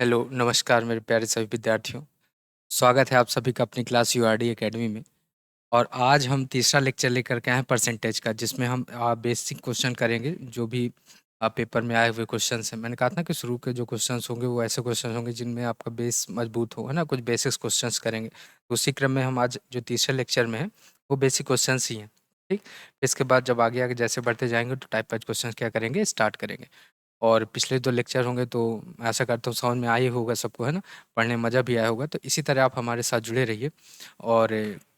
Hello, नमस्कार मेरे प्यारे सभी विद्यार्थियों। स्वागत है आप सभी का अपनी क्लास यूआरडी एकेडमी में। और आज हम तीसरा लेक्चर लेकर के आए हैं परसेंटेज का, जिसमें हम बेसिक क्वेश्चन करेंगे जो भी पेपर में आए हुए क्वेश्चन हैं। मैंने कहा था कि शुरू के जो क्वेश्चन होंगे वो ऐसे क्वेश्चन होंगे जिनमें आपका बेस मजबूत हो, है ना। कुछ बेसिक्स क्वेश्चन करेंगे, तो उसी क्रम में हम आज जो तीसरे लेक्चर में है वो बेसिक क्वेश्चन ही हैं। ठीक, इसके बाद जब आगे आगे जैसे बढ़ते जाएंगे तो टाइप वाइज क्वेश्चन क्या करेंगे, स्टार्ट करेंगे। और पिछले 2 लेक्चर होंगे तो आशा करता हूँ समझ में आया ही होगा सबको, है ना। पढ़ने में मज़ा भी आया होगा। तो इसी तरह आप हमारे साथ जुड़े रहिए और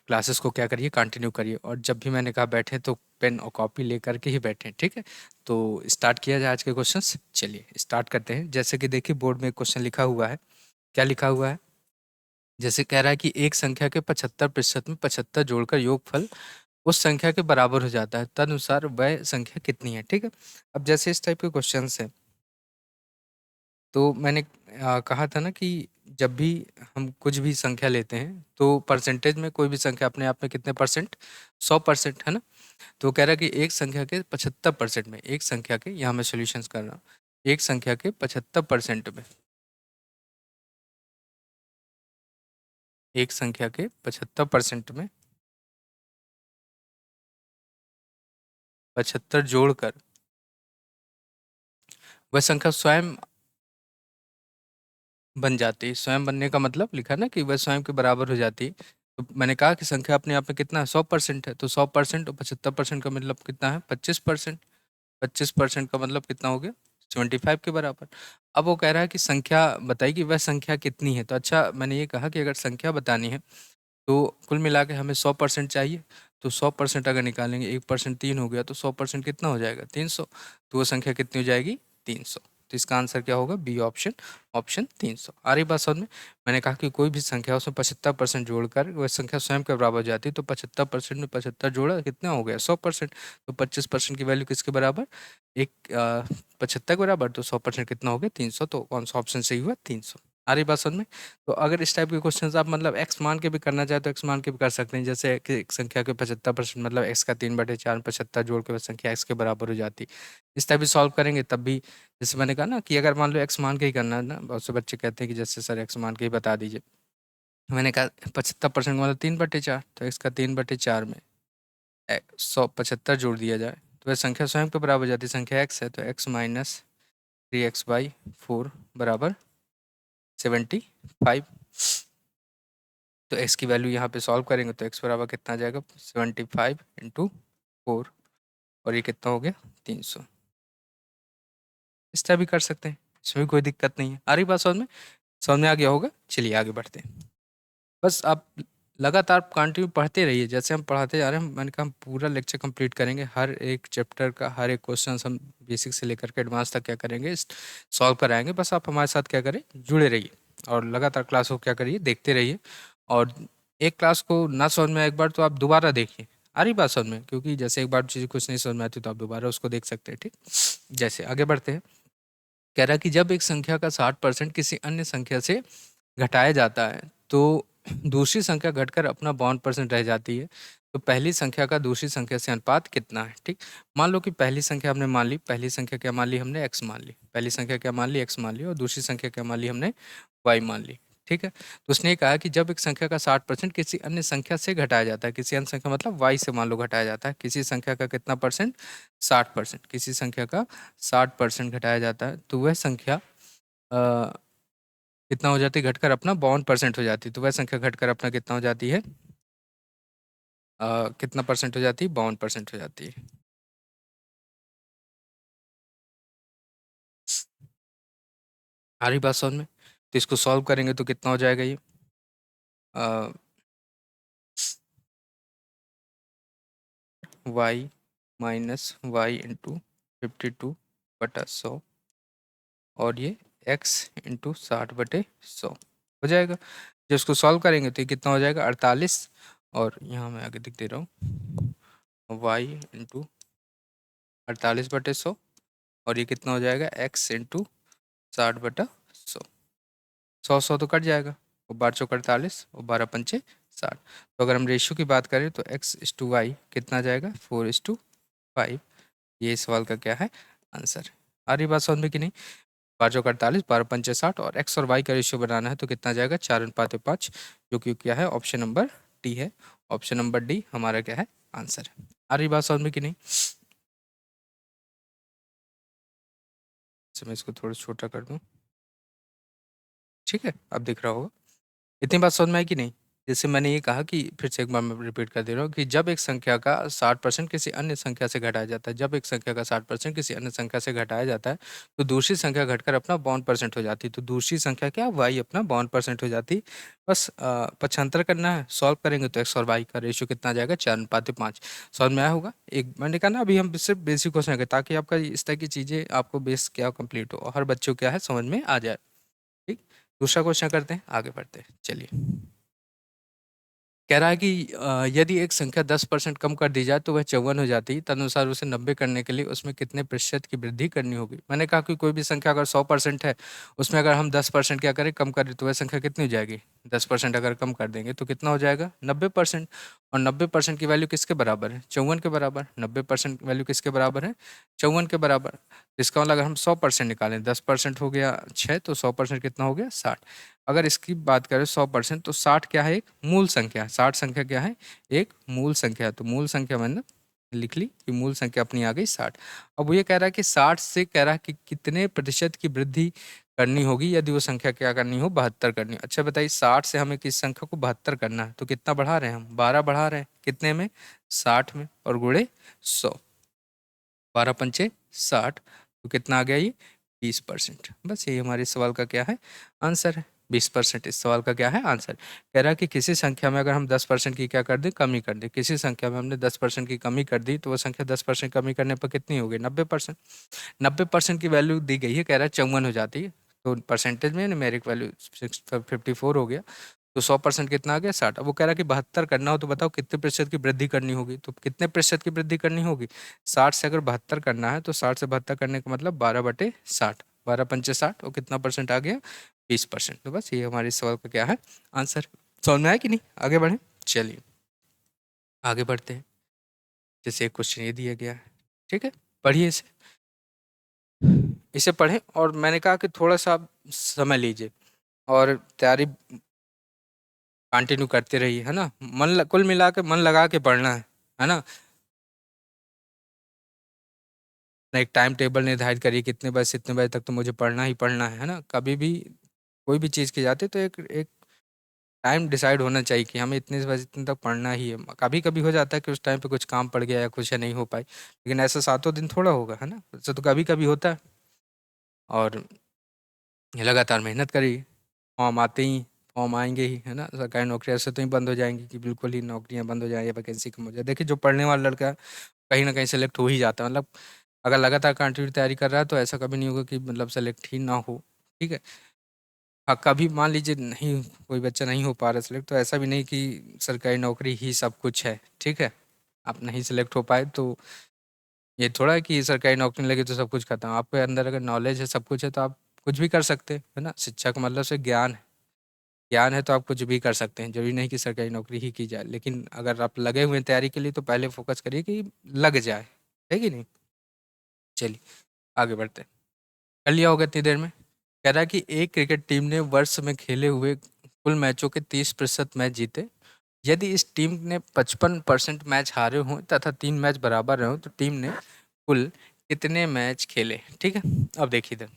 क्लासेस को क्या करिए, कंटिन्यू करिए। और जब भी मैंने कहा बैठें तो पेन और कॉपी लेकर के ही बैठें, ठीक है। तो स्टार्ट किया जाए आज के क्वेश्चंस। चलिए स्टार्ट करते हैं। जैसे कि देखिए बोर्ड में एक क्वेश्चन लिखा हुआ है। क्या लिखा हुआ है? जैसे कह रहा है कि एक संख्या के 75% में 75 जोड़कर योगफल उस संख्या के बराबर हो जाता है, तदनुसार वह संख्या कितनी है, ठीक है। अब जैसे इस टाइप के क्वेश्चंस हैं तो मैंने कहा था ना कि जब भी हम कुछ भी संख्या लेते हैं तो परसेंटेज में कोई भी संख्या अपने आप में कितने परसेंट, 100%, है ना। तो कह रहा है कि एक संख्या के 75% में, एक संख्या के, यहाँ मैं सॉल्यूशंस कर रहा हूँ, एक संख्या के 75% में, एक संख्या के 75% में 75 जोड़कर वह संख्या स्वयं बन जाती है। स्वयं बनने का मतलब लिखा ना कि वह स्वयं के बराबर हो जाती है। तो मैंने कहा कि संख्या अपने आप में कितना है, 100% है। तो 100% और 75% का मतलब कितना है, 25%। 25% का मतलब कितना हो गया, 75 के बराबर। अब वो कह रहा है कि संख्या बताइए कि वह संख्या कितनी है। तो अच्छा, मैंने ये कहा कि अगर संख्या बतानी है तो कुल मिला के हमें 100% चाहिए। तो 100% अगर निकालेंगे, 1% 3 हो गया, तो 100% कितना हो जाएगा, 300। तो वो संख्या कितनी हो जाएगी, 300। तो इसका आंसर क्या होगा, बी ऑप्शन, ऑप्शन 300। आ रही बात समझ में? मैंने कहा कि कोई भी संख्या उसमें 75% जोड़कर वह संख्या स्वयं के बराबर हो जाती है। तो 75% में 75 जोड़ा कितना हो गया, 100%। तो 25% की वैल्यू किसके बराबर, एक 75 के बराबर। तो 100% कितना हो गया, 300। तो कौन सा ऑप्शन सही हुआ, 300। आ रही बात समझ में? तो अगर इस टाइप के क्वेश्चंस आप मतलब एक्स मान के भी करना चाहे तो एक्स मान के भी कर सकते हैं। जैसे कि एक संख्या के 75% मतलब एक्स का 3/4 75 जोड़ के वह संख्या एक्स के बराबर हो जाती। इस टाइप भी सॉल्व करेंगे तब भी, जैसे मैंने कहा ना कि अगर मान लो एक्स मान के ही करना है ना, बहुत से बच्चे कहते हैं कि जैसे सर एक्स मान के ही बता दीजिए। मैंने कहा 75% मतलब 3/4, तो एक्स का 3/4 में 175 जोड़ दिया जाए तो वह संख्या स्वयं के बराबर हो जाती है। संख्या एक्स है तो एक्स माइनस 3x/4 बराबर 75। तो x की वैल्यू यहाँ पे सॉल्व करेंगे तो x बराबर कितना आ जाएगा, 75 इंटू 4, और ये कितना हो गया, 300। इस तरह भी कर सकते हैं, इसमें भी कोई दिक्कत नहीं है। आ रही बात समझ में आ गया होगा। चलिए आगे बढ़ते हैं। बस आप लगातार कंटिन्यू पढ़ते रहिए जैसे हम पढ़ाते जा रहे हैं। मैंने कहा हम पूरा लेक्चर कंप्लीट करेंगे, हर एक चैप्टर का हर एक क्वेश्चन हम बेसिक से लेकर के एडवांस तक क्या करेंगे, सॉल्व कराएंगे। बस आप हमारे साथ क्या करें, जुड़े रहिए और लगातार क्लास को क्या करिए, देखते रहिए। और एक क्लास को ना समझ में एक बार तो आप दोबारा देखिए। आ रही बात समझ में? क्योंकि जैसे एक बार चीज़ कुछ नहीं समझ में आती तो आप दोबारा उसको देख सकते हैं, ठीक। जैसे आगे बढ़ते हैं। कह रहा है कि जब एक संख्या का 60% किसी अन्य संख्या से घटाया जाता है तो दूसरी संख्या घटकर अपना 52% रह जाती है। तो पहली संख्या का दूसरी संख्या से अनुपात कितना है, ठीक। मान लो कि पहली संख्या हमने मान ली, पहली संख्या क्या मान ली हमने, एक्स मान ली। पहली संख्या क्या मान ली, एक्स मान ली। और दूसरी संख्या क्या मान ली हमने, वाई मान ली, ठीक है। तो उसने कहा कि जब एक संख्या का 60% किसी अन्य संख्या से घटाया जाता है, किसी अन्य संख्या मतलब वाई से मान लो घटाया जाता है, किसी संख्या का कितना परसेंट, 60%, किसी संख्या का 60% घटाया जाता है तो वह संख्या कितना हो जाती है, घटकर अपना 52% हो जाती है। तो वह संख्या घटकर अपना कितना हो जाती है, कितना परसेंट हो जाती है, 52% हो जाती है। आ रही बात समझ में? तो इसको सॉल्व करेंगे तो कितना हो जाएगा ये, वाई माइनस वाई इंटू 52/100 और ये एक्स इंटू 60/100 हो जाएगा। जब इसको सॉल्व करेंगे तो ये कितना हो जाएगा, 48। और यहाँ मैं आगे लिख दे रहा हूँ, वाई इंटू 48/100 और ये कितना हो जाएगा, एक्स इंटू 60/100। 100 तो कट जाएगा, और 12×4 = 48 और 12×5 = 60। तो अगर हम रेशियो की बात करें तो x/y कितना जाएगा, 4:5। ये इस सवाल का क्या है, आंसर। आ रही बात समझ में कि नहीं? 5 चौक 48, 12 पंचे 60 और एक्स और वाई का रेशियो बनाना है तो कितना जाएगा 4:5, जो कि क्या है ऑप्शन नंबर डी है। ऑप्शन नंबर डी हमारा क्या है आंसर है। आ रही बात समझ में कि नहीं? मैं इसको थोड़ा छोटा कर दूं, ठीक है, अब दिख रहा होगा। इतनी बात समझ में आई कि नहीं? जैसे मैंने ये कहा कि फिर से एक बार मैं रिपीट कर दे रहा हूँ कि जब एक संख्या का 60% किसी अन्य संख्या से घटाया जाता है, जब एक संख्या का 60% किसी अन्य संख्या से घटाया जाता है तो दूसरी संख्या घटकर अपना 52% हो जाती है। तो दूसरी संख्या क्या वाई अपना 52% हो जाती। बस पक्षांतर करना है, सॉल्व करेंगे तो एक्स और वाई का रेशियो कितना आ जाएगा 4:5। समझ में आया होगा? एक मैंने कहा ना अभी हम सिर्फ बेसिक क्वेश्चन है ताकि आपका इस तरह की चीज़ें आपको बेस क्या कंप्लीट हो, हर बच्चों क्या है समझ में आ जाए। ठीक, दूसरा क्वेश्चन करते हैं, आगे बढ़ते हैं, चलिए। कह रहा है कि यदि एक संख्या 10% कम कर दी जाए तो वह 54 हो जाती है, तदनुसार उसे 90 करने के लिए उसमें कितने प्रतिशत की वृद्धि करनी होगी। मैंने कहा कि कोई भी संख्या अगर 100% है, उसमें अगर हम 10% क्या करें कम करें तो वह संख्या कितनी हो जाएगी? 10% अगर कम कर देंगे तो कितना हो जाएगा 90%। और 90% की वैल्यू किसके बराबर है? 54 के बराबर। 90% वैल्यू किसके बराबर है? 54 के बराबर। इसका मतलब अगर हम 100% निकालें, 10% हो गया 6, तो 100% कितना हो गया 60। अगर इसकी बात करें 100% तो 60 क्या है? एक मूल संख्या है। 60 संख्या क्या है? एक मूल संख्या है। तो मूल संख्या मैंने लिख ली कि मूल संख्या अपनी आ गई 60। अब वो ये कह रहा है कि 60 से कह रहा है कि कितने प्रतिशत की वृद्धि करनी होगी यदि वो संख्या क्या करनी हो 72 करनी हो। अच्छा बताइए 60 से हमें किस संख्या को 72 करना है तो कितना बढ़ा रहे हैं हम? 12 बढ़ा रहे हैं। कितने में? 60 में, और गुणे 100। 12 पंचे 60, तो कितना आ गया ये 20%। बस यही हमारे सवाल का क्या है आंसर है। 20% इस सवाल का क्या है आंसर। कह रहा है कि किसी संख्या में अगर हम 10% की क्या कर दें कमी कर दें, किसी संख्या में हमने 10% की कमी कर दी तो वो संख्या 10% कमी करने पर कितनी हो गई 90%। 90% की वैल्यू दी गई है, कह रहा है 54 हो जाती है। तो परसेंटेज में न्यूमेरिक वैल्यू 54 हो गया, तो 100% कितना आ गया 60। अब वो कह रहा है कि 72 करना हो तो बताओ कितने प्रतिशत की वृद्धि करनी होगी। तो कितने प्रतिशत की वृद्धि करनी होगी? 60 से अगर 72 करना है तो 60 से 72 करने का मतलब 12/60, 12 पंचे 60, और कितना परसेंट आ गया 20%। तो बस ये हमारे सवाल का क्या है आंसर। समझ में आया कि नहीं? आगे बढ़े, चलिए आगे बढ़ते हैं। जैसे एक क्वेश्चन ये दिया गया है, ठीक है, पढ़िए इसे। इसे पढ़ें और मैंने कहा कि थोड़ा सा आप समय लीजिए और तैयारी कंटिन्यू करते रहिए, है ना। कुल मिला के मन लगा के पढ़ना है ना। अपना एक टाइम टेबल निर्धारित करिए कितने बजे से इतने बजे तक तो मुझे पढ़ना ही पढ़ना है ना। कभी भी कोई भी चीज़ की जाती है तो एक एक टाइम डिसाइड होना चाहिए कि हमें इतने से बजे इतने तक पढ़ना ही है। कभी कभी हो जाता है कि उस टाइम पे कुछ काम पड़ गया या कुछ नहीं हो पाई, लेकिन ऐसा सातों दिन थोड़ा होगा, है ना। ऐसा तो कभी कभी होता है। और ये लगातार मेहनत करिए, फॉर्म आते ही, फॉर्म आएंगे ही, है ना। सरकारी नौकरी ऐसे तो ही बंद हो जाएंगी कि बिल्कुल ही नौकरियां बंद हो जाए या वैकेंसी कम हो जाए। देखिए जो पढ़ने वाला लड़का है, कहीं ना कहीं सेलेक्ट हो ही जाता है। मतलब अगर लगातार कंटिन्यू तैयारी कर रहा है तो ऐसा कभी नहीं होगा कि मतलब सेलेक्ट ही ना हो, ठीक है। हाँ, कभी मान लीजिए नहीं, कोई बच्चा नहीं हो पा रहा सेलेक्ट, तो ऐसा भी नहीं कि सरकारी नौकरी ही सब कुछ है, ठीक है। आप नहीं सेलेक्ट हो पाए तो ये थोड़ा है कि सरकारी नौकरी नहीं लगी तो सब कुछ खत्म। आपके अंदर अगर नॉलेज है, सब कुछ है, तो आप कुछ भी कर सकते हैं, है ना। शिक्षा का मतलब से ज्ञान है। ज्ञान है तो आप कुछ भी कर सकते हैं, जरूरी नहीं कि सरकारी नौकरी ही की जाए। लेकिन अगर आप लगे हुए हैं तैयारी के लिए तो पहले फोकस करिए कि लग जाए, है कि नहीं। चलिए आगे बढ़ते हैं। कर लिया होगा इतनी देर में। कह रहा है कि एक क्रिकेट टीम ने वर्ष में खेले हुए कुल मैचों के 30% मैच जीते। यदि इस टीम ने 55% मैच हारे हों तथा 3 मैच बराबर रहे हों तो टीम ने कुल कितने मैच खेले? ठीक है, अब देखिए इधर।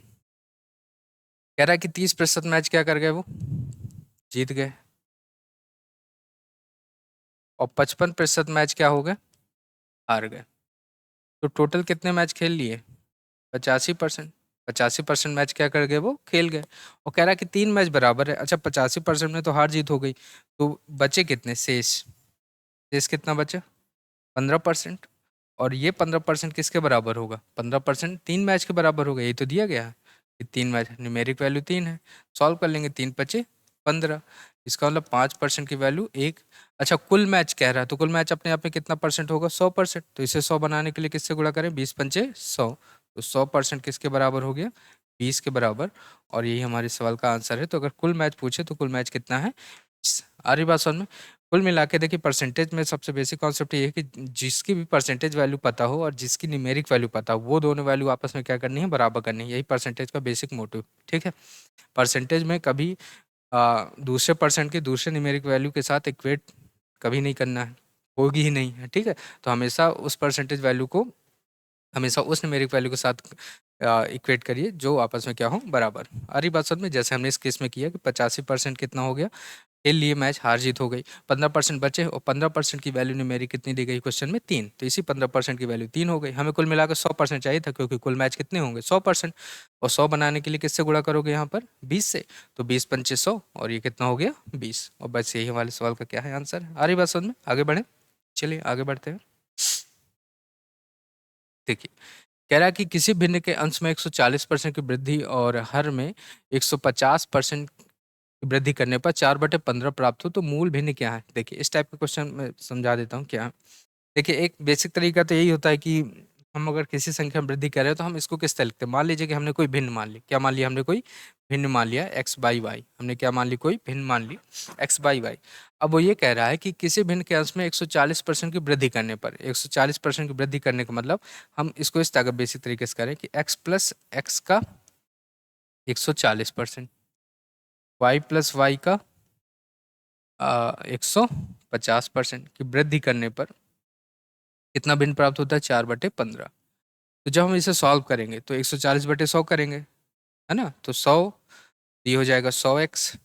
कह रहा है कि 30% मैच क्या कर गए वो जीत गए, और 55% मैच क्या हो गए हार गए। तो टोटल कितने मैच खेल लिए? 85%। 85% मैच क्या कर गए वो खेल गए। और कह रहा है कि 3 मैच बराबर है। अच्छा 85% में तो हार जीत हो गई, तो बचे कितने शेष? शेष कितना बचा? 15%। और ये 15% किसके बराबर होगा? 15% 3 मैच के बराबर होगा, ये तो दिया गया है कि 3 मैच, न्यूमेरिक वैल्यू 3 है। सॉल्व कर लेंगे, 3 पचे 15। इसका मतलब 5% की वैल्यू एक। अच्छा कुल मैच कह रहा है तो कुल मैच अपने आप में कितना परसेंट होगा? 100%। तो इसे 100 बनाने के लिए किससे गुणा करें? 20 पंचे 100। तो 100% किसके बराबर हो गया? 20 के बराबर। और यही हमारे सवाल का आंसर है। तो अगर कुल मैच पूछे तो कुल मैच कितना है? आ रही बात समझ में? कुल मिला के देखिए परसेंटेज में सबसे बेसिक कॉन्सेप्ट ये है कि जिसकी भी परसेंटेज वैल्यू पता हो और जिसकी न्यूमेरिक वैल्यू पता हो वो दोनों वैल्यू आपस में क्या करनी है, बराबर करनी है। यही परसेंटेज का बेसिक मोटिव, ठीक है। परसेंटेज में कभी दूसरे परसेंट की दूसरे न्यूमेरिक वैल्यू के साथ इक्वेट कभी नहीं करना है, होगी ही नहीं है, ठीक है। तो हमेशा उस परसेंटेज वैल्यू को हमेशा उस न्यूमेरिक वैल्यू के साथ इक्वेट करिए जो आपस में क्या हो, बराबर। आ रही बात समझ में? जैसे हमने इस केस में किया कि 85% कितना हो गया, खेल लिए मैच, हार जीत हो गई, 15% बचे और 15% की वैल्यू ने मेरी कितनी दी गई क्वेश्चन में, 3। तो इसी 15% की वैल्यू 3 हो गई। हमें कुल मिलाकर 100% चाहिए था क्योंकि कुल मैच कितने होंगे, 100%। और 100 बनाने के लिए किससे गुणा करोगे यहाँ पर, 20 से। तो 20 पंचे 100 और ये कितना हो गया, 20। और बस यही हमारे सवाल का क्या है, आंसर। आ रही बात समझ में? आगे बढ़े, चलिए आगे बढ़ते हैं। देखिए, कह रहा है कि किसी भिन्न के अंश में 140% की वृद्धि और हर में 150% की वृद्धि करने पर 4/15 प्राप्त हो तो मूल भिन्न क्या है। देखिए इस टाइप के क्वेश्चन मैं समझा देता हूँ क्या है। देखिए एक बेसिक तरीका तो यही होता है कि हम अगर किसी संख्या में वृद्धि कर रहे हैं तो हम इसको किस तरह लिखते हैं। मान लीजिए कि हमने कोई भिन्न मान ली, क्या मान लिया हमने, कोई भिन्न मान लिया एक्स बाई वाई। हमने क्या मान ली, कोई भिन्न मान ली एक्स बाई वाई। अब वो ये कह रहा है कि किसी भिन्न के अंश में 140% की वृद्धि करने पर, 140% की वृद्धि करने का मतलब हम इसको इस तरह बेसिक तरीके से करें कि एक्स प्लस एक्स का 140%, वाई प्लस वाई का 150% की वृद्धि करने पर कितना भिन्न प्राप्त होता है, 4/15। तो जब हम इसे सॉल्व करेंगे तो 140/100 करेंगे, है ना। तो 100, ये हो जाएगा 100x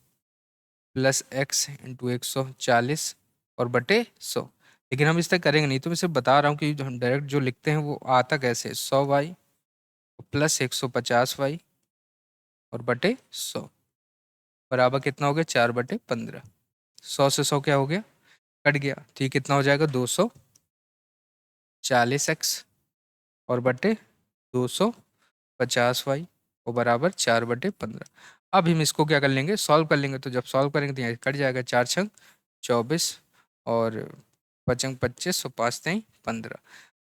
प्लस एक्स इंटू 140 और बटे 100। लेकिन हम इस तरह करेंगे नहीं, तो मैं सिर्फ बता रहा हूँ कि जो हम डायरेक्ट जो लिखते हैं वो आता कैसे, 100y प्लस 150y और बटे 100 बराबर कितना हो गया, 4/15। 100 से 100 क्या हो गया, कट गया। तो ये कितना हो जाएगा, 240x और बटे 250y और बराबर 4/15। अब हम इसको क्या कर लेंगे, सॉल्व कर लेंगे। तो जब सॉल्व करेंगे तो यहाँ कट जाएगा, 4 छंग 24 और 5 25 और 5 3 15।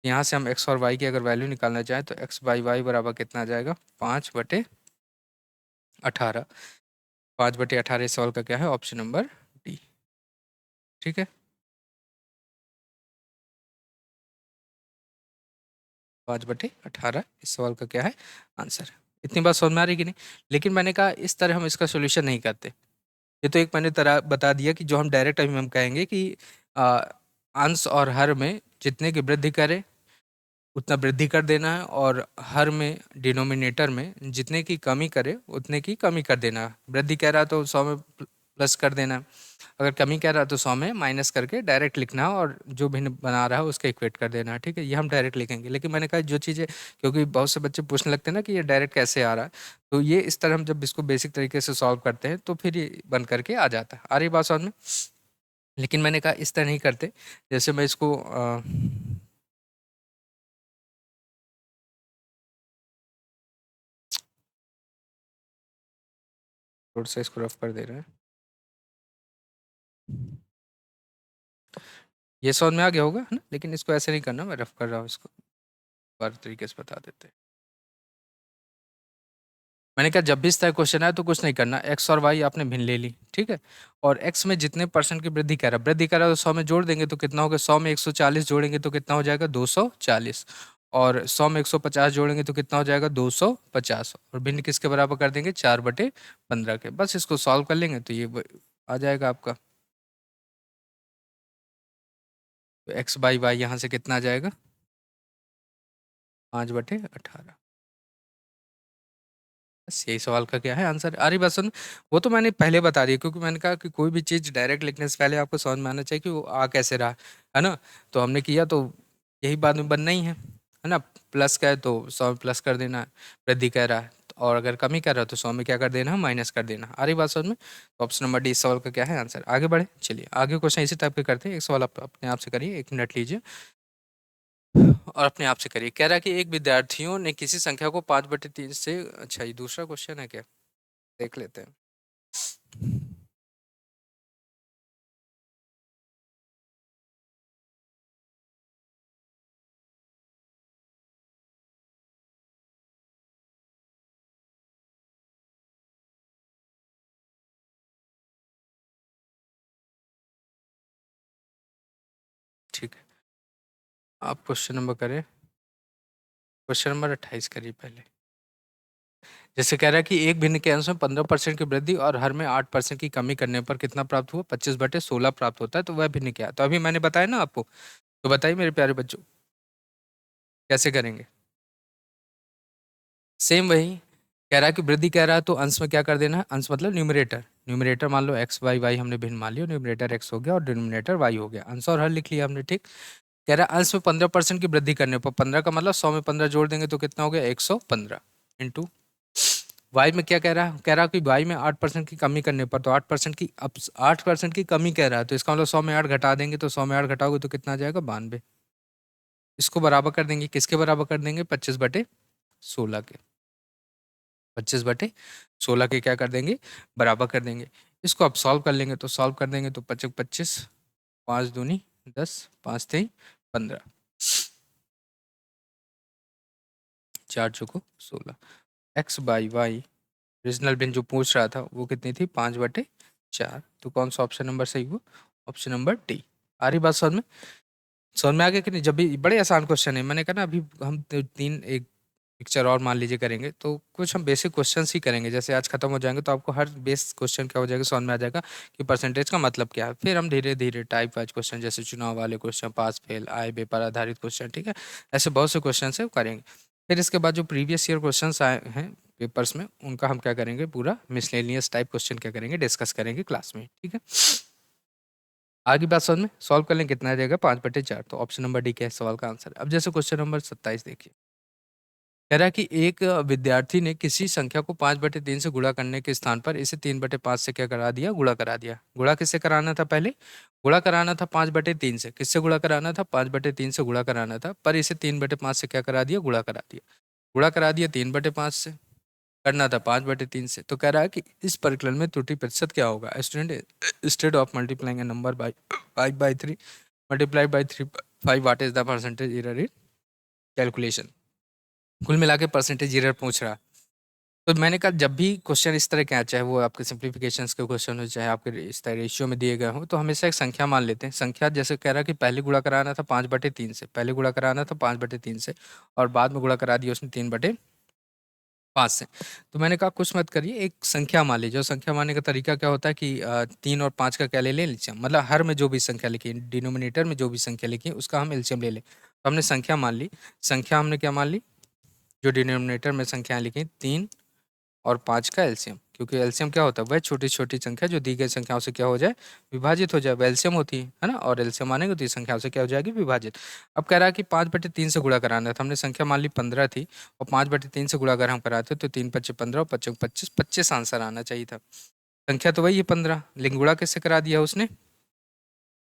यहाँ से हम x और y की अगर वैल्यू निकालना चाहें तो x बाई वाई बराबर कितना आ जाएगा, 5/18। 5/18 सवाल का क्या है, ऑप्शन नंबर डी, ठीक है। 5/18 इस सवाल का क्या है, आंसर। इतनी बात समझ में आ रही कि नहीं। लेकिन मैंने कहा इस तरह हम इसका सोल्यूशन नहीं करते। ये तो एक मैंने तरह बता दिया कि जो हम डायरेक्ट अभी हम कहेंगे कि आ, अंश और हर में जितने की वृद्धि करे उतना वृद्धि कर देना है, और हर में डिनोमिनेटर में जितने की कमी करे उतने की कमी कर देना है। वृद्धि कह रहा है तो 100 में प्लस कर देना है, अगर कमी कह रहा है तो 100 में माइनस करके डायरेक्ट लिखना है, और जो भिन्न बना रहा है उसका इक्वेट कर देना है, ठीक है। ये हम डायरेक्ट लिखेंगे। लेकिन मैंने कहा जो चीज़ें, क्योंकि बहुत से बच्चे पूछने लगते हैं ना कि ये डायरेक्ट कैसे आ रहा है, तो ये इस तरह हम जब इसको बेसिक तरीके से सॉल्व करते हैं तो फिर ये बन करके आ जाता है। आ रही बात समझ में? लेकिन मैंने कहा इस तरह नहीं करते। जैसे मैं इसको थोड़ा सा इसको रफ कर दे रहे हैं। ये समझ में आ गया होगा, है ना। लेकिन इसको ऐसे नहीं करना, मैं रफ कर रहा हूँ इसको, बार तरीके से बता देते हैं। मैंने कहा जब भी इस तरह क्वेश्चन आए तो कुछ नहीं करना, एक्स और वाई आपने भिन्न ले ली, ठीक है। और एक्स में जितने परसेंट की वृद्धि कर रहा है, वृद्धि कर रहा है तो 100 में जोड़ देंगे तो कितना होगा, 100 में 140 जोड़ेंगे तो कितना हो जाएगा, 240। और 100 में 150 जोड़ेंगे तो कितना हो जाएगा, 250। और भिन्न किसके बराबर कर देंगे, 4/15 के। बस इसको सॉल्व कर लेंगे तो ये आ जाएगा आपका। तो एक्स बाई वाई यहाँ से कितना आ जाएगा, 5/18। बस यही सवाल का क्या है, आंसर। अरे बस सुन, वो तो मैंने पहले बता दिया, क्योंकि मैंने कहा कि कोई भी चीज़ डायरेक्ट लिखने से पहले आपको समझ में आना चाहिए कि वो आ कैसे रहा, है ना। तो हमने किया तो यही बाद में बनना ही है ना। प्लस का है तो 100 में प्लस कर देना है, वृद्धि कह रहा है और अगर कमी कर रहा है तो 100 में क्या कर देना है, माइनस कर देना। आ रही बात समझ में? तो ऑप्शन नंबर डी इस सवाल का क्या है, आंसर। आगे बढ़े, चलिए आगे क्वेश्चन इसी टाइप के करते हैं। एक सवाल आप अपने आप से करिए, 1 मिनट लीजिए और अपने आप से करिए। कह रहा है कि एक विद्यार्थियों ने किसी संख्या को 5/3 से, अच्छा ये दूसरा क्वेश्चन है क्या, देख लेते हैं। आप क्वेश्चन नंबर करें, क्वेश्चन नंबर 28 करिए पहले। जैसे कह रहा है कि एक भिन्न के अंश में 15% की वृद्धि और हर में 8% की कमी करने पर कितना प्राप्त हुआ? 25/16 प्राप्त होता है, तो वह भिन्न क्या है? तो अभी मैंने बताया ना आपको, तो बताइए मेरे प्यारे बच्चों, कैसे करेंगे? सेम वही कह रहा है कि वृद्धि कह रहा है, तो अंश में क्या कर देना है? अंश मतलब न्यूमरेटर, न्यूमरेटर मान लो एक्स वाई, वाई हमने भिन्न मान लिया, न्यूमरेटर एक्स हो गया और डिनोमिनेटर वाई हो गया, अंश और हर लिख लिया हमने, ठीक। कह रहा है अंश में 15% की वृद्धि करने पर, 15 का मतलब 100 में 15 जोड़ देंगे तो कितना हो गया? 115 इंटू वाई में क्या कह रहा है? कह रहा है कि वाई में 8% की कमी करने पर, तो 8% की, अब 8% की कमी कह रहा है, तो इसका मतलब 100 में 8 घटा देंगे, तो 100 में 8 घटाओगे तो कितना आ जाएगा? 92। इसको बराबर कर देंगे, किसके बराबर कर देंगे? 25/16 के, 25/16 के क्या कर देंगे? बराबर कर देंगे। इसको अब सॉल्व कर लेंगे, तो सॉल्व कर देंगे तो 25 25, 5 दूनी 10, 5 3 15, 4 चौको 16। एक्स बाई वाई रीजनल बिन जो पूछ रहा था वो कितनी थी? 5/4। तो कौन सा ऑप्शन नंबर सही हुआ? Option number D. आ रही बात समझ में? समझ में आ गया कि नहीं? जब भी बड़े आसान क्वेश्चन है, मैंने कहा ना अभी हम तीन एक पिक्चर और मान लीजिए करेंगे, तो कुछ हम बेसिक क्वेश्चंस ही करेंगे। जैसे आज खत्म हो जाएंगे तो आपको हर बेस क्वेश्चन क्या हो जाएगा? समझ में आ जाएगा कि परसेंटेज का मतलब क्या है। फिर हम धीरे धीरे टाइप वाइज क्वेश्चन, जैसे चुनाव वाले क्वेश्चन, पास फेल, आय बे पर आधारित क्वेश्चन, ठीक है, ऐसे बहुत से क्वेश्चन है वो करेंगे। फिर इसके बाद जो प्रीवियस ईयर क्वेश्चन आए हैं पेपर्स में, उनका हम क्या करेंगे? पूरा मिसलेनियस टाइप क्वेश्चन क्या करेंगे? डिस्कस करेंगे क्लास में, ठीक है। आगे बात समझ में? सॉल्व कर लें, कितना आ जाएगा? 5/4। तो ऑप्शन नंबर डी क्या है सवाल का आंसर? अब जैसे क्वेश्चन नंबर 27 देखिए, कह रहा है कि एक विद्यार्थी ने किसी संख्या को 5/3 से गुणा करने के स्थान पर इसे 3/5 से क्या करा दिया? गुणा करा दिया। गुणा किससे कराना था पहले? गुणा कराना था 5/3 से। किससे गुणा कराना था? 5/3 से गुणा कराना था, पर इसे 3/5 से क्या करा दिया? गुणा करा दिया। गुणा करा दिया 3/5 से, करना था 5/3 से। तो कह रहा है कि इस परिकलन में त्रुटि प्रतिशत क्या होगा? Student, instead of multiplying A number by 5/3 multiplied by 3/5, what is the percentage error in calculation? कुल मिला के परसेंटेज एरर पूछ रहा। तो मैंने कहा जब भी क्वेश्चन इस तरह के आए, चाहे वो आपके सिंप्लीफिकेशंस के क्वेश्चन हो, चाहे आपके इस तरह रेशियो में दिए गए हो, तो हमेशा एक संख्या मान लेते हैं। संख्या जैसे कह रहा है कि पहले गुणा कराना था 5/3 से, पहले गुणा कराना था 5/3 से, और बाद में गुणा करा दिया उसने 3/5 से। तो मैंने कहा कुछ मत करिए, एक संख्या मान लीजिए। और संख्या मानने का तरीका क्या होता है कि 3 और 5 का क्या ले लें? एलसीएम। मतलब हर में जो भी संख्या लिखी, डिनोमिनेटर में जो भी संख्या लिखी उसका हम एलसीएम ले लें। तो हमने संख्या मान ली। संख्या हमने क्या मान ली? जो डिनोमिनेटर में संख्याएं लिखी 3 और 5 का एलसीएम, क्योंकि एलसीएम क्या होता है? वह छोटी छोटी संख्या जो दी गई संख्याओं से क्या हो जाए? विभाजित हो जाए, वह एलसीएम होती है ना। और एलसीएम मानेंगे तो इस संख्याओं से क्या हो जाएगी? विभाजित। अब कह रहा है कि 5/3 से गुणा कराना था। हमने संख्या मान ली 15 थी, और 5/3 से गुणा अगर हम कराते तो 3×5 = 15 और 5×5 = 25 आंसर आना चाहिए था। संख्या तो वही है 15, लेकिन गुणा किससे करा दिया उसने?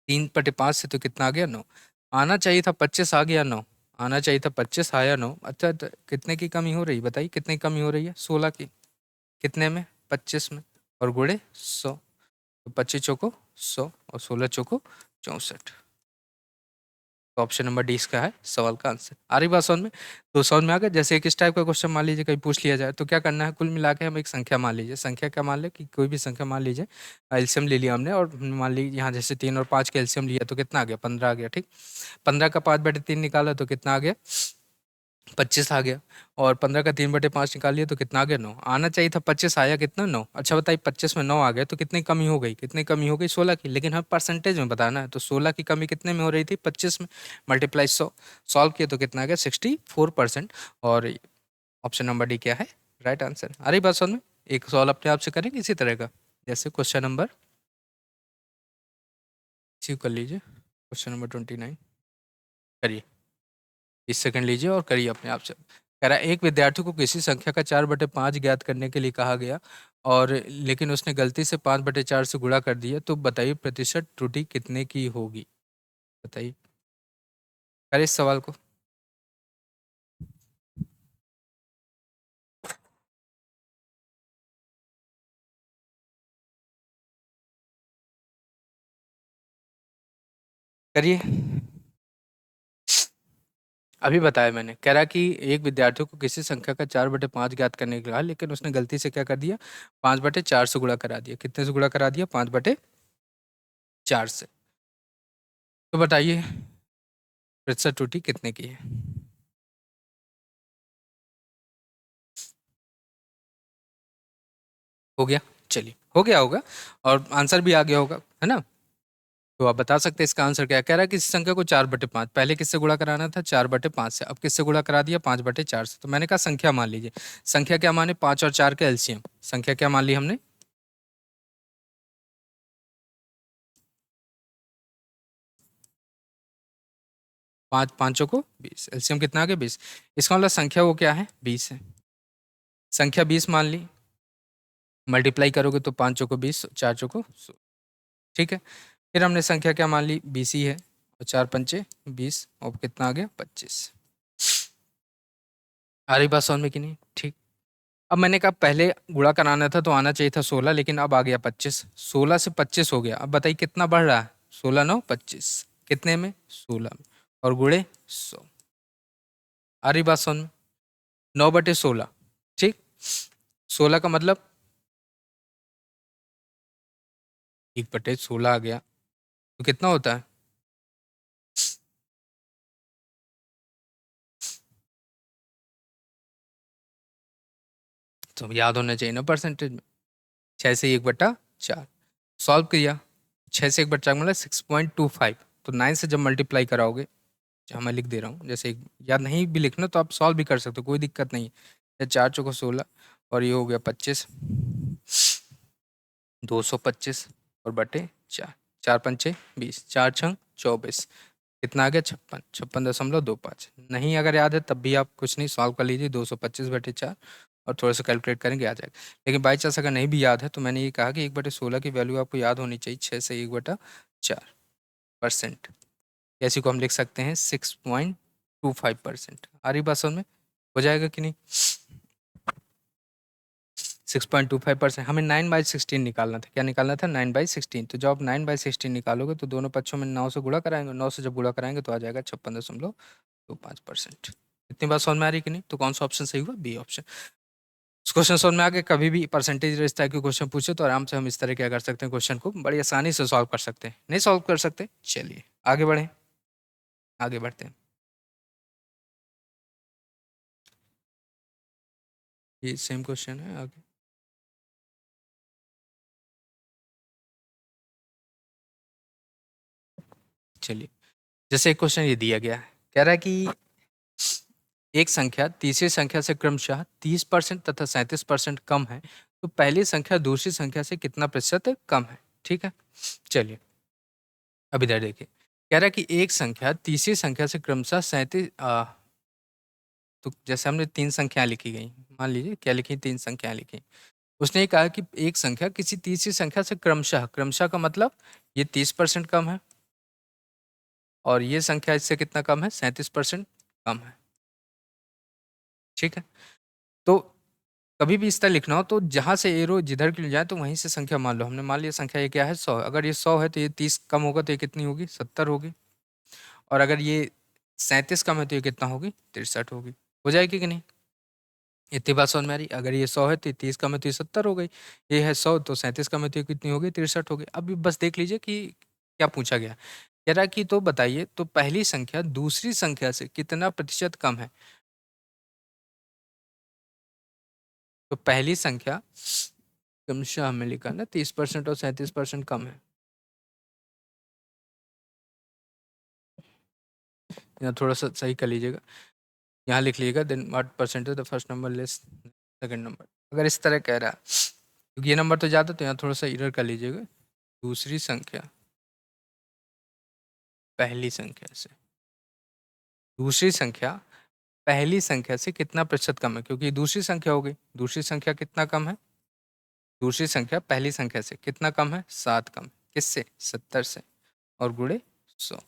3/5 से, तो कितना आ गया? 9। आना चाहिए था 25, आ गया 9। आना चाहिए था 25, आया 9। अच्छा, तो कितने की कमी हो रही है बताइए? कितने की कमी हो रही है? 16 की। कितने में? 25 में। और गुणे 100, तो 25 चौको 100 और 16 चौको 64। तो ऑप्शन नंबर डी इसका है सवाल का आंसर। आ रही बात समझ में? तो समझ में आ गया। जैसे एक इस टाइप का क्वेश्चन मान लीजिए कहीं पूछ लिया जाए, तो क्या करना है? कुल मिला के हम एक संख्या मान लीजिए। संख्या क्या मान ले? कि कोई भी संख्या मान लीजिए, एलसीएम ले लिया हमने, और मान लीजिए यहाँ जैसे 3 और 5 के एलसीएम लिया तो कितना आ गया? 15 आ गया, ठीक। 15 का 5/3 निकाला तो कितना आ गया? 25 आ गया। और 15 का 3/5 निकाल लिया तो कितना आ गया? 9। आना चाहिए था 25, आया कितना? 9। अच्छा बताइए, 25 में 9 आ गया तो कितनी कमी हो गई? कितनी कमी हो गई? 16 की। लेकिन हमें परसेंटेज में बताना है, तो 16 की कमी कितने में हो रही थी? 25 में। मल्टीप्लाई 100, सॉल्व किया तो कितना आ गया? 64%। और ऑप्शन नंबर डी क्या है? Right answer. आ रही बात समझ में? एक सवाल अपने आप से करेंगे इसी तरह का, जैसे क्वेश्चन नंबर, इसी कर लीजिए, क्वेश्चन नंबर 29 करिए। 20 सेकंड लीजिए और करिए अपने आप से। कह रहा है एक विद्यार्थी को किसी संख्या का 4/5 ज्ञात करने के लिए कहा गया, और लेकिन उसने गलती से 5/4 से गुणा कर दिया, तो बताइए प्रतिशत त्रुटि कितने की होगी? बताइए, करिए इस सवाल को। करिए, अभी बताया मैंने। कह रहा है कि एक विद्यार्थी को किसी संख्या का 4/5 ज्ञात करने के लिए कहा, लेकिन उसने गलती से क्या कर दिया? 5/4 से गुणा करा दिया। कितने से गुणा करा दिया? 5/4 से। तो बताइए प्रतिशत त्रुटि कितने की है? हो गया, चलिए हो गया होगा और आंसर भी आ गया होगा, है ना? तो आप बता सकते हैं इसका आंसर क्या है? कह रहा है कि इस संख्या को 4/5, पहले किससे गुणा कराना था? 4/5 से, अब किससे गुणा करा दिया? 5/4 से। तो मैंने कहा संख्या मान लीजिए, संख्या क्या माने? 5 और 4 का एलसीएम, संख्या क्या मान ली हमने? 5 पांचों को 20, एलसीएम कितना आ गया? 20। इसका मतलब संख्या वो क्या है? 20 है। संख्या 20 मान ली, मल्टीप्लाई करोगे तो 5 चौको 20, 4 चौको 100। ठीक है, फिर हमने संख्या क्या मान ली? 20 ही है, और 4 पंचे 20, और कितना आ गया? 25। आ रही बात समझ में कि नहीं? ठीक। अब मैंने कहा पहले गुणा कराना था तो आना चाहिए था 16, लेकिन अब आ गया 25, 16 से 25 हो गया। अब बताइए कितना बढ़ रहा है? 16 9 25, कितने में? 16 में, और गुणे 100। आ रही बात समझ में? 9/16, ठीक। 16 का मतलब 1/16 आ गया, तो कितना होता है? तो याद होना चाहिए ना परसेंटेज में। 6 से 1/4 सॉल्व किया, 6 से 1/4 मतलब 6.25। तो 9 से जब मल्टीप्लाई कराओगे, जहाँ मैं लिख दे रहा हूँ, जैसे याद नहीं भी लिखना तो आप सॉल्व भी कर सकते हो, कोई दिक्कत नहीं है। 4 चौको 16, और ये हो गया 25, 225, और बटे 4, 4 पंचे 20, 4 छंग 24, कितना आ गया? 56, 56.25। नहीं अगर याद है तब भी आप कुछ नहीं, सॉल्व कर लीजिए, 225/4, और थोड़ा सा कैलकुलेट करेंगे आ जाएगा। लेकिन बाई चांस अगर नहीं भी याद है तो मैंने ये कहा कि 1/16 की वैल्यू आपको याद होनी चाहिए, 6 से 1/4%। ऐसी को हम लिख सकते हैं 6.25%। आ रही बात समझ में? हो जाएगा कि नहीं? 6.25%। हमें 9/16 निकालना था। क्या निकालना था? 9/16। तो जब आप 9/16 निकालोगे तो दोनों पक्षों में 9 से गुणा कराएंगे, 9 से जब गुणा कराएंगे तो आ जाएगा 56.25%। इतनी बात समझ में आ रही कि नहीं? तो कौन सा ऑप्शन सही हुआ? B option. इस क्वेश्चन समझ में आ गया? कभी भी परसेंटेज इस तरह के क्वेश्चन पूछे तो आराम से हम इस तरह क्या कर सकते हैं, क्वेश्चन को बड़ी आसानी से सॉल्व कर सकते हैं। नहीं सॉल्व कर सकते? चलिए आगे बढ़े, आगे बढ़ते हैं। ये सेम क्वेश्चन है, आगे चलिए। जैसे एक क्वेश्चन ये दिया गया है, कह रहा है कि एक संख्या तीसरी संख्या से क्रमशः 30% तथा 37% कम है, तो पहली संख्या दूसरी संख्या से कितना प्रतिशत कम है? ठीक है, चलिए अब इधर देखिए। कह रहा है कि एक संख्या तीसरी संख्या से क्रमशः 37, तो जैसे हमने 3 संख्याएं लिखी गई, मान लीजिए क्या लिखी? 3 संख्याएं लिखी। उसने ये कहा कि एक संख्या किसी तीसरी संख्या से क्रमशः, क्रमशः का मतलब ये 30% कम है, और ये संख्या इससे कितना कम है? 37% कम है। ठीक है, तो कभी भी इस तरह लिखना हो तो जहाँ से एरो जिधर की जाए तो वहीं से संख्या मान लो। हमने मान लिया संख्या ये क्या है? 100। अगर ये 100 है तो ये 30 कम होगा तो ये कितनी होगी? 70 होगी। और अगर ये 37 कम है तो ये कितना होगी? 63 होगी। हो जाएगी कि नहीं? इतनी बात समझ में आ रही? अगर ये 100 है तो 30 कम है तो ये 70 हो गई, ये है 100 तो 37 कम है तो ये कितनी होगी? 63 हो गई। अब बस देख लीजिए कि क्या पूछा गया। कह रहा है कि तो बताइए तो पहली संख्या दूसरी संख्या से कितना प्रतिशत कम है? तो पहली संख्या क्रमशः हमें लिखा ना 30% और 37% कम है। यहाँ थोड़ा सा सही कर लीजिएगा, यहाँ लिख लीजिएगा then what percentage the first number less second number. अगर इस तरह कह रहा है क्योंकि ये नंबर तो ज़्यादा, तो यहाँ थोड़ा सा इरर कर लीजिएगा। दूसरी संख्या पहली संख्या से, दूसरी संख्या पहली संख्या से कितना प्रतिशत कम है? क्योंकि दूसरी संख्या हो गई, दूसरी संख्या कितना कम है? दूसरी संख्या पहली संख्या से कितना कम है? 7 कम। किससे? 70 से, और गुणे 100।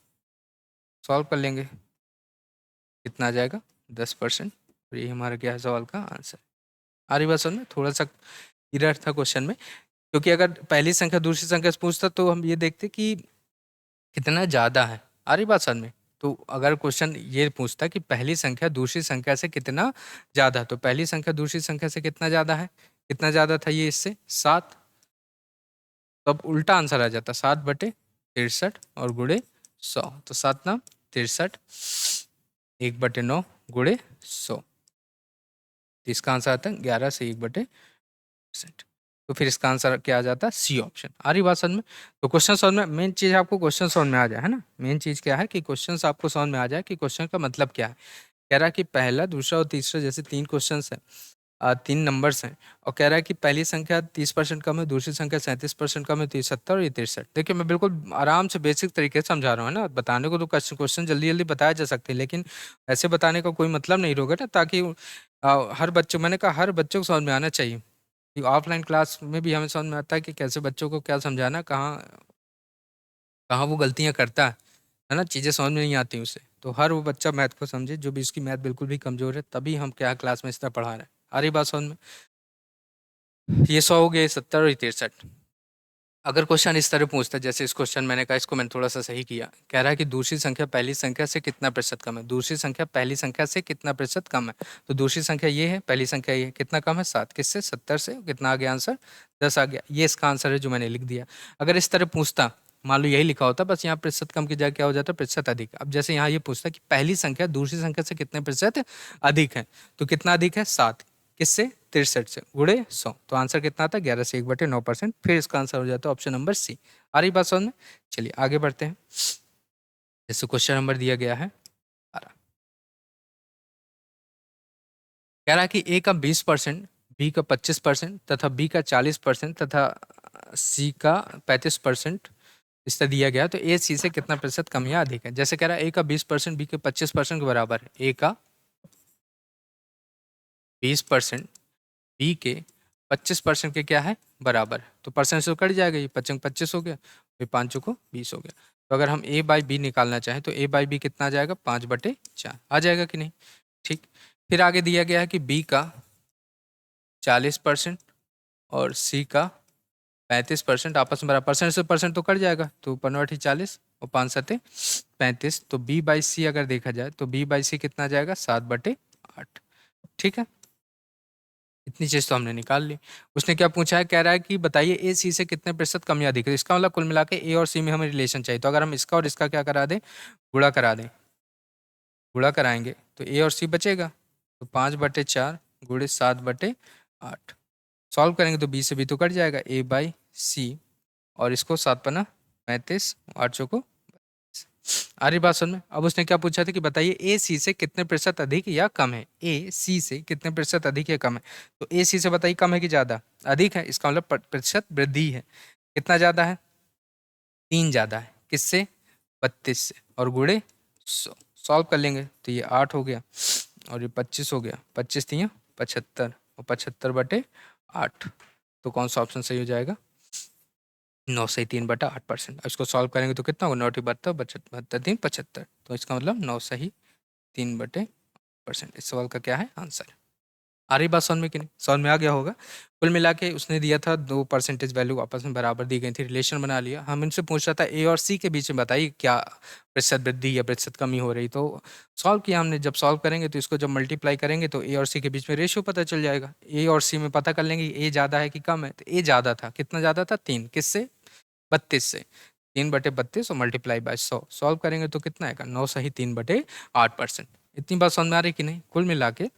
सॉल्व कर लेंगे, कितना आ जाएगा? 10%। और ये हमारा क्या है सवाल का आंसर। आ रही बात समझ में? थोड़ा सा इरर था क्वेश्चन में, क्योंकि अगर पहली संख्या दूसरी संख्या से पूछता तो हम ये देखते कि कितना ज़्यादा है। आ रही बात समझ में? तो अगर क्वेश्चन ये पूछता कि पहली संख्या दूसरी संख्या से कितना ज़्यादा, तो पहली संख्या दूसरी संख्या से कितना ज़्यादा है? कितना ज़्यादा था ये इससे? 7। तो अब उल्टा आंसर आ जाता, 7/63 और गुणे 100, तो 7 9 63 1/9 गुणे 100, तो इसका आंसर आता है 11 से 1/%। तो फिर इसका आंसर क्या आ जाता है? C option. आ रही बात समझ में? तो क्वेश्चन समझ में, मेन चीज आपको क्वेश्चन समझ में आ जाए, है ना। मेन चीज क्या है कि क्वेश्चन आपको समझ में आ जाए कि क्वेश्चन का मतलब क्या है। कह रहा है कि पहला, दूसरा और तीसरा जैसे 3 क्वेश्चन है, 3 नंबर्स हैं, और कह रहा है कि पहली संख्या 30% कम है, दूसरी संख्या 37% कम है, तो ये 70 और ये 63। देखिए मैं बिल्कुल आराम से बेसिक तरीके से समझा रहा हूँ, है ना। बताने को तो क्वेश्चन जल्दी जल्दी बताया जा सकते हैं, लेकिन ऐसे बताने का कोई मतलब नहीं होगा ना, ताकि हर बच्चों, मैंने कहा हर बच्चों को समझ में आना चाहिए। ऑफलाइन क्लास में भी हमें समझ में आता है कि कैसे बच्चों को क्या समझाना, कहाँ कहाँ वो गलतियाँ करता है ना, चीज़ें समझ में नहीं आती उसे। तो हर वो बच्चा मैथ को समझे जो भी उसकी मैथ बिल्कुल भी कमज़ोर है, तभी हम क्या क्लास में इस तरह पढ़ा रहे हैं। आ रही बात समझ में? ये 100 हो गए, 70 और 63। अगर क्वेश्चन इस तरह पूछता है, जैसे इस क्वेश्चन मैंने कहा, इसको मैंने थोड़ा सा सही किया। कह रहा है कि दूसरी संख्या पहली संख्या से कितना प्रतिशत कम है। दूसरी संख्या पहली संख्या से कितना प्रतिशत कम है। तो दूसरी संख्या ये है, पहली संख्या ये है, कितना कम है? 7। किससे? 70 से। कितना आ गया आंसर? 10 आ गया। ये इसका आंसर है जो मैंने लिख दिया। अगर इस तरह पूछता, मान लो यही लिखा होता, बस यहाँ प्रतिशत कम की जगह क्या हो जाता? प्रतिशत अधिक। अब जैसे यहाँ ये पूछता कि पहली संख्या दूसरी संख्या से कितने प्रतिशत अधिक है, तो कितना अधिक है? 7। किससे? 63 से गुणे 100। तो आंसर कितना आता है? 11 से 1/9%। फिर इसका आंसर हो जाता है ऑप्शन नंबर सी। आ रही बात समझ में? चलिए आगे बढ़ते हैं। जैसे क्वेश्चन नंबर दिया गया है, आ रहा, कह रहा है कि ए का 20%, बी का 25% तथा बी का 40% तथा सी का 35% इस तरह दिया गया। तो ए सी से कितना प्रतिशत कम या अधिक है। जैसे कह रहा है ए का 20% बी के 25% के बराबर है। ए का 20% बी के 25% के क्या है? बराबर है। तो परसेंट से तो कट जाएगा, ये 25 25 हो गया, फिर 5 को 20 हो गया। तो अगर हम ए बाई बी निकालना चाहें तो ए बाई बी कितना आ जाएगा? 5/4 आ जाएगा कि नहीं? ठीक। फिर आगे दिया गया है कि बी का 40% और सी का 35% आपस में बराबर। परसेंट से परसेंट तो कट जाएगा, तो 15/40 और 5×7 = 35। तो बी बाई सी अगर देखा जाए तो बी बाई सी कितना आ जाएगा? 7/8। ठीक है, इतनी चीज तो हमने निकाल ली। उसने क्या पूछा है? कह रहा है कि बताइए ए सी से कितने प्रतिशत कम या अधिक है। इसका मतलब कुल मिला के ए और सी में हमें रिलेशन चाहिए। तो अगर हम इसका और इसका क्या करा दें? गुणा करा दें। गुणा कराएंगे तो ए और सी बचेगा, तो 5/4 गुणे 7/8। सॉल्व करेंगे तो बी से बी तो कट जाएगा, ए बाई सी, और इसको 7×5 = 35, 8 आ रही बात समझ में? अब उसने क्या पूछा था कि बताइए ए सी से कितने प्रतिशत अधिक या कम है। ए सी से कितने प्रतिशत अधिक या कम है। तो ए सी से बताइए कम है कि ज्यादा? अधिक है। इसका मतलब प्रतिशत वृद्धि है। कितना ज्यादा है? 3 ज्यादा है। किससे? 32 से। और गुणे 100। सॉल्व कर लेंगे तो ये 8 हो गया और ये 25 हो गया। 25×3 = 75 और 75/8। तो कौन सा ऑप्शन सही हो जाएगा? 9 से 3/8%। इसको सॉल्व करेंगे तो कितना होगा? 9×72 72 3 75। तो इसका मतलब 9 सही 3/8%। इस सवाल का क्या है आंसर? आ रही बात समझ में कि नहीं? समझ में आ गया होगा। कुल मिला के उसने दिया था 2 परसेंटेज वैल्यू आपस में बराबर दी गई थी, रिलेशन बना लिया। हम इनसे पूछ रहा था ए और सी के बीच में बताइए क्या प्रतिशत वृद्धि या प्रतिशत कमी हो रही। तो सॉल्व किया हमने। जब सॉल्व करेंगे तो इसको जब मल्टीप्लाई करेंगे तो ए और सी के बीच में रेशियो पता चल जाएगा। ए और सी में पता कर लेंगे ए ज़्यादा है कि कम है। तो ए ज़्यादा था। कितना ज़्यादा था? 3। किससे? 32 से। 3/32 और मल्टीप्लाई बाय 100। सॉल्व करेंगे तो कितना आएगा? 9 सही 3/8%। इतनी बात समझ में आ रही कि नहीं? कुल मिला के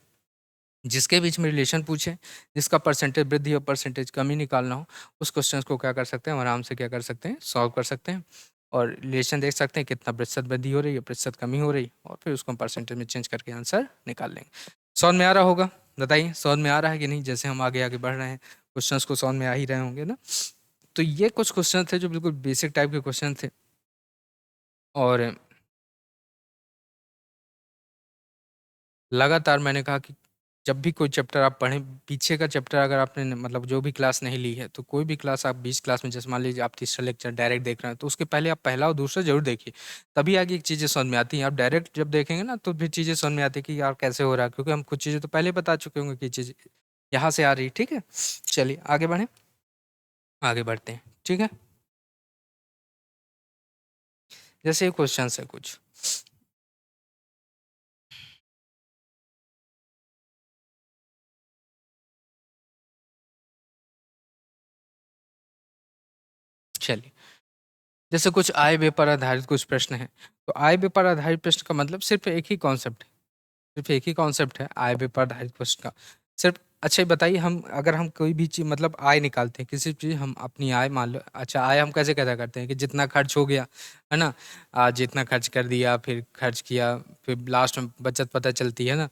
जिसके बीच में रिलेशन पूछे, जिसका परसेंटेज वृद्धि और परसेंटेज कमी निकालना हो, उस क्वेश्चन को क्या कर सकते हैं हम? आराम से क्या कर सकते हैं? सॉल्व कर सकते हैं और रिलेशन देख सकते हैं कितना प्रतिशत वृद्धि हो रही है, प्रतिशत कमी हो रही, और फिर उसको हम परसेंटेज में चेंज करके आंसर निकाल लेंगे। समझ में आ रहा होगा? बताइए समझ में आ रहा है कि नहीं? जैसे हम आगे आगे बढ़ रहे हैं, क्वेश्चंस को समझ में आ ही रहे होंगे ना। तो ये कुछ क्वेश्चन थे जो बिल्कुल बेसिक टाइप के क्वेश्चन थे। और लगातार मैंने कहा कि जब भी कोई चैप्टर आप पढ़ें, पीछे का चैप्टर अगर आपने मतलब जो भी क्लास नहीं ली है, तो कोई भी क्लास आप 20 क्लास में, जैसे मान लीजिए आप तीसरा लेक्चर डायरेक्ट देख रहे हैं, तो उसके पहले आप पहला और दूसरा जरूर देखिए। तभी आगे एक चीज़ें समझ में आती हैं। आप डायरेक्ट जब देखेंगे ना तो फिर चीज़ें समझ में आती है कि यार कैसे हो रहा है, क्योंकि हम कुछ चीज़ें तो पहले बता चुके होंगे कि चीज़ यहाँ से आ रही। ठीक है, चलिए आगे बढ़ें, आगे बढ़ते हैं। ठीक है, जैसे ये क्वेश्चन है कुछ, चलिए जैसे कुछ आय व्यय पर आधारित कुछ प्रश्न हैं, तो आय व्यय पर आधारित प्रश्न का मतलब सिर्फ एक ही कॉन्सेप्ट है, सिर्फ एक ही कॉन्सेप्ट है आय व्यय पर आधारित प्रश्न का। सिर्फ अच्छा ये बताइए, हम अगर हम कोई भी चीज़ मतलब आय निकालते हैं, किसी चीज़ हम अपनी आय मान लो, अच्छा आय हम कैसे पैदा करते हैं कि जितना खर्च हो गया, है ना? जितना खर्च कर दिया, फिर खर्च किया, फिर लास्ट में बचत पता चलती है ना?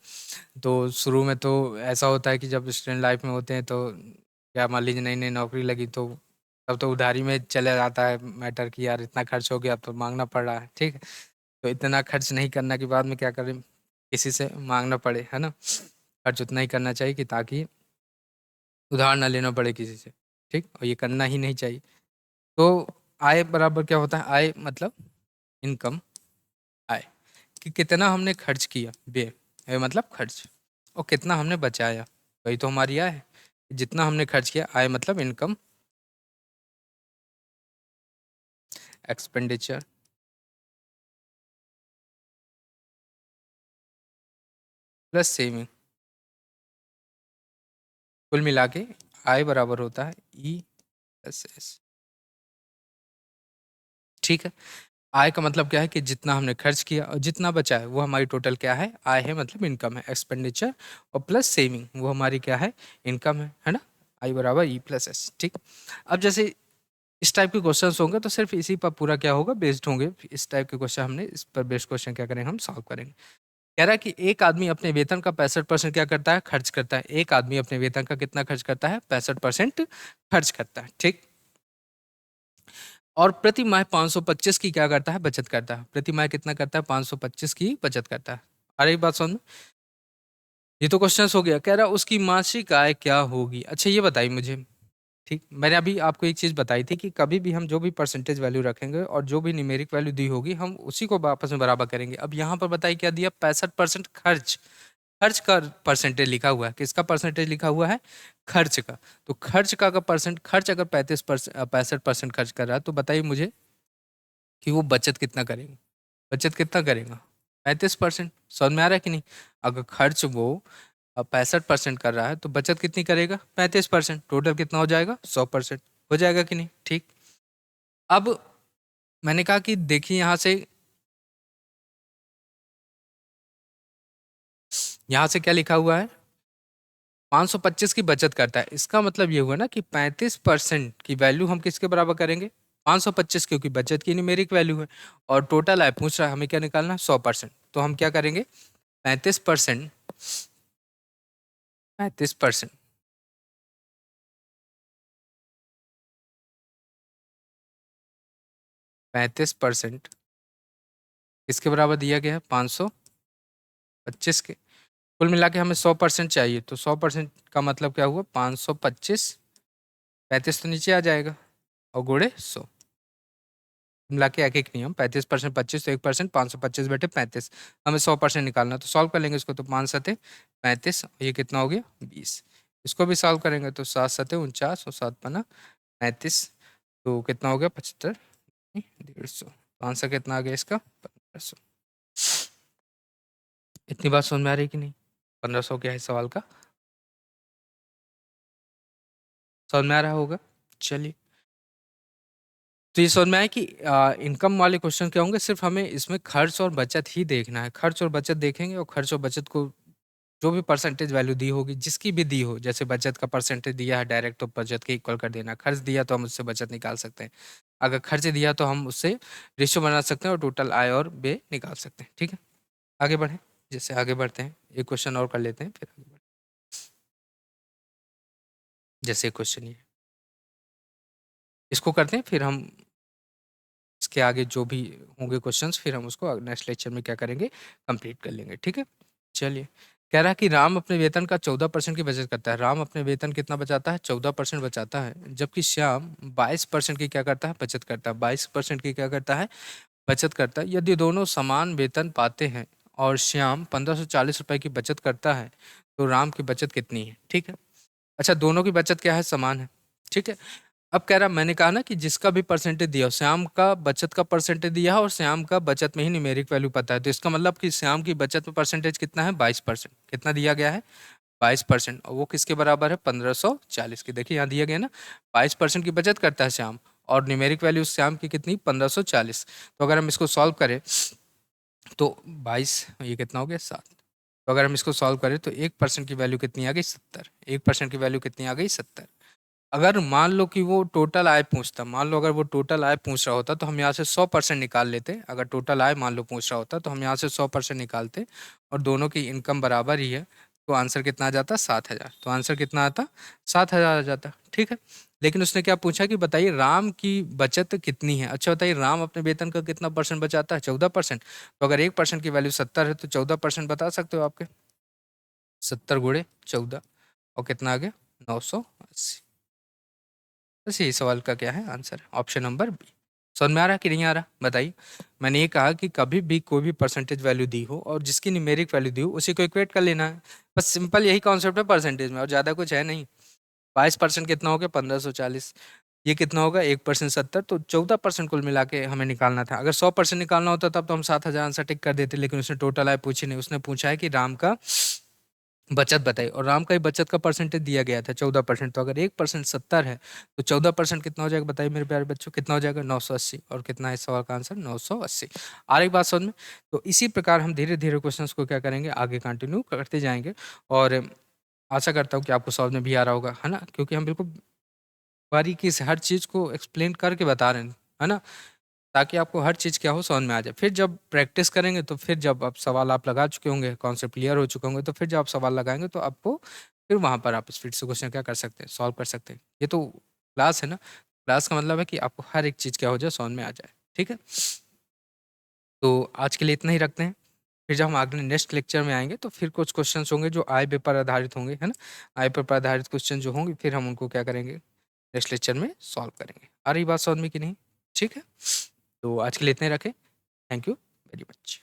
तो शुरू में तो ऐसा होता है कि जब स्टूडेंट लाइफ में होते हैं तो क्या मान लीजिए नई-नई नौकरी लगी तो तब तो उधारी में चला जाता है मैटर कि यार इतना खर्च हो गया, अब तो माँगना पड़ रहा है, ठीक है? तो इतना खर्च नहीं करने के बाद में क्या करें, किसी से माँगना पड़े, है ना? खर्च उतना ही करना चाहिए कि ताकि उधार ना लेना पड़े किसी से, ठीक? और ये करना ही नहीं चाहिए। तो आय बराबर क्या होता है? आय मतलब इनकम, आय कि कितना हमने खर्च किया, व्यय मतलब खर्च, और कितना हमने बचाया, वही तो हमारी आय है। जितना हमने खर्च किया, आय मतलब इनकम, एक्सपेंडिचर प्लस सेविंग, कुल मिला के आय बराबर होता है ESS, ठीक है? आय का मतलब क्या है कि जितना हमने खर्च किया और जितना बचा है वो हमारी टोटल क्या है? आय है, मतलब इनकम है। एक्सपेंडिचर और प्लस सेविंग वो हमारी क्या है? इनकम है ना? आई बराबर E+S, ठीक। अब जैसे इस टाइप के क्वेश्चंस होंगे तो सिर्फ इसी पर पूरा क्या होगा? बेस्ड होंगे। इस टाइप के क्वेश्चन हमने इस पर बेस्ड क्वेश्चन क्या करेंगे? हम सॉल्व करेंगे। कह रहा है कि एक आदमी अपने वेतन का 65% क्या करता है? खर्च करता है। एक आदमी अपने वेतन का कितना खर्च करता है? 65% खर्च करता है, ठीक। और प्रति माह 525 की क्या करता है? बचत करता है। प्रति माह कितना करता है? 525 की बचत करता है। आ रही बात समझ में? ये तो क्वेश्चन हो गया। कह रहा उसकी मासिक आय क्या होगी? अच्छा ये बताइए मुझे, ठीक। मैंने अभी आपको एक चीज़ बताई थी कि कभी भी हम जो भी परसेंटेज वैल्यू रखेंगे और जो भी न्यूमेरिक वैल्यू दी होगी हम उसी को आपस में बराबर करेंगे। अब यहाँ पर बताइए क्या दिया? 65% खर्च, खर्च का परसेंटेज लिखा हुआ है। किसका परसेंटेज लिखा हुआ है? खर्च का। तो खर्च का अगर परसेंट, खर्च अगर 65% खर्च कर रहा है तो बताइए मुझे कि वो बचत कितना करेगा? बचत कितना करेगा? 35%। समझ में आ रहा है कि नहीं? अगर खर्च वो 65% कर रहा है तो बचत कितनी करेगा? 35%। टोटल कितना हो जाएगा? 100%। हो जाएगा कि नहीं? ठीक। अब मैंने कहा कि देखिए यहाँ से क्या लिखा हुआ है? 525 की बचत करता है। इसका मतलब ये हुआ ना कि 35% की वैल्यू हम किसके बराबर करेंगे? 525, क्योंकि बचत की न्यूमेरिक वैल्यू है और टोटल आय पूछ रहा है हमें क्या निकालना है? 100%। तो हम क्या करेंगे? 35%, 35%, 35% किसके बराबर दिया गया है? 525 के। कुल मिला के हमें 100% चाहिए, तो 100% का मतलब क्या हुआ? 525, 35 तो नीचे आ जाएगा और गुणे 100, मिला के एक एक नियम। 35%, 25 तो 1%, 525 बटे 35, हमें 100% निकालना। तो सॉल्व कर लेंगे इसको, तो 5 सते 35, ये कितना हो गया? 20। इसको भी सॉल्व करेंगे तो 7 सते 49 और 7 पन्ना 35, तो कितना हो गया? 75, 150। तो आंसर कितना आ गया इसका? 1500। इतनी बात समझ में आ रही कि नहीं? 1500 क्या है सवाल का? समझ में आ रहा होगा? चलिए, तो ये समझ में आया कि इनकम वाले क्वेश्चन क्या होंगे? सिर्फ हमें इसमें खर्च और बचत ही देखना है। खर्च और बचत देखेंगे और खर्च और बचत को जो भी परसेंटेज वैल्यू दी होगी, जिसकी भी दी हो, जैसे बचत का परसेंटेज दिया है डायरेक्ट तो बचत के इक्वल कर देना। खर्च दिया तो हम उससे बचत निकाल सकते हैं। अगर खर्च दिया तो हम उससे रेशियो बना सकते हैं और टोटल आय और व्यय निकाल सकते हैं। ठीक है, आगे बढ़ें। जैसे आगे बढ़ते हैं, एक क्वेश्चन और कर लेते हैं फिर आगे बढ़ते हैं। जैसे क्वेश्चन ये, इसको करते हैं फिर हम इसके आगे जो भी होंगे क्वेश्चंस फिर हम उसको नेक्स्ट लेक्चर में क्या करेंगे? कंप्लीट कर लेंगे। ठीक है, चलिए। कह रहा है कि राम अपने वेतन का 14% की बचत करता है। राम अपने वेतन कितना बचाता है? 14% बचाता है, जबकि श्याम 22% की क्या करता है? बचत करता है। 22% की क्या करता है? बचत करता है। यदि दोनों समान वेतन पाते हैं और श्याम 1540 रुपए की बचत करता है तो राम की बचत कितनी है? ठीक है। अच्छा, दोनों की बचत क्या है? समान है। ठीक है। अब कह रहा, मैंने कहा ना कि जिसका भी परसेंटेज दिया हो, श्याम का बचत का परसेंटेज दिया है और श्याम का बचत में ही न्यूमेरिक वैल्यू पता है, तो इसका मतलब कि श्याम की बचत में परसेंटेज कितना है? 22%। कितना दिया गया है? 22%। और वो किसके बराबर है? 1540 की। देखिए यहाँ दिया गया ना, 22% की बचत करता है श्याम और न्यूमेरिक वैल्यू श्याम की कितनी 1540। तो अगर हम इसको सॉल्व करें तो 22, ये कितना हो गया 7। तो अगर हम इसको सॉल्व करें तो 1% की वैल्यू कितनी आ गई 70। 1% की वैल्यू कितनी आ गई 70। अगर मान लो कि वो टोटल आय पूछता, मान लो अगर वो टोटल आय पूछ रहा होता तो हम यहाँ से 100% निकाल लेते। अगर टोटल आय मान लो पूछ रहा होता तो हम यहाँ से 100% निकालते और दोनों की इनकम बराबर ही है, तो आंसर कितना आ जाता 7000। तो आंसर कितना आता 7000 आ जाता। ठीक है, लेकिन उसने क्या पूछा कि बताइए राम की बचत कितनी है। अच्छा बताइए राम अपने वेतन का कितना परसेंट बचाता है 14%। तो अगर 1% की वैल्यू 70 है तो 14% बता सकते हो आपके, 70 गुणे 14 और कितना आ गया 980। बस यही सवाल का क्या है आंसर, ऑप्शन नंबर बी। समझ में आ रहा कि नहीं आ रहा बताइए। मैंने ये कहा कि कभी भी कोई भी परसेंटेज वैल्यू दी हो और जिसकी न्यूमेरिक वैल्यू दी हो उसी को इक्वेट कर लेना है। बस सिंपल यही कॉन्सेप्ट है परसेंटेज में, और ज़्यादा कुछ है नहीं। 22% कितना हो गया 1540, ये कितना होगा 1% 70, तो 14% कुल मिला के हमें निकालना था। अगर 100% निकालना होता तब तो हम 7000 आंसर टिक कर देते, लेकिन उसने टोटल आय पूछी नहीं। उसने पूछा है कि राम का बचत बताइए, और राम का ही बचत का परसेंटेज दिया गया था 14%। तो अगर 1% 70 है तो 14% कितना हो जाएगा बताइए मेरे प्यारे बच्चों, कितना हो जाएगा 980। और कितना है इस सवाल का आंसर 980। आ रही बात समझ में। तो इसी प्रकार हम धीरे धीरे क्वेश्चंस को क्या करेंगे आगे कंटिन्यू करते जाएंगे, और आशा करता हूँ कि आपको समझ में भी आ रहा होगा, है ना, क्योंकि हम बिल्कुल बारीकी से हर चीज़ को एक्सप्लेन करके बता रहे हैं, है ना, ताकि आपको हर चीज़ क्या हो समझ में आ जाए। फिर जब प्रैक्टिस करेंगे तो फिर जब आप सवाल आप लगा चुके होंगे, कॉन्सेप्ट क्लियर हो चुके होंगे, तो फिर जब आप सवाल लगाएंगे तो आपको फिर वहाँ पर आप स्पीड से क्वेश्चन क्या कर सकते हैं, सॉल्व कर सकते हैं। ये तो क्लास है ना, क्लास का मतलब है कि आपको हर एक चीज़ क्या हो जाए समझ में आ जाए। ठीक है, तो आज के लिए इतना ही रखते हैं। फिर जब हम अगले नेक्स्ट लेक्चर में आएंगे तो फिर कुछ क्वेश्चंस होंगे जो आई पेपर आधारित होंगे, है ना। आई पेपर आधारित क्वेश्चन जो होंगे फिर हम उनको क्या करेंगे नेक्स्ट लेक्चर में सॉल्व करेंगे। आ रही बात समझ में कि नहीं? ठीक है, तो आज के लिए इतने रखें। Thank you very much.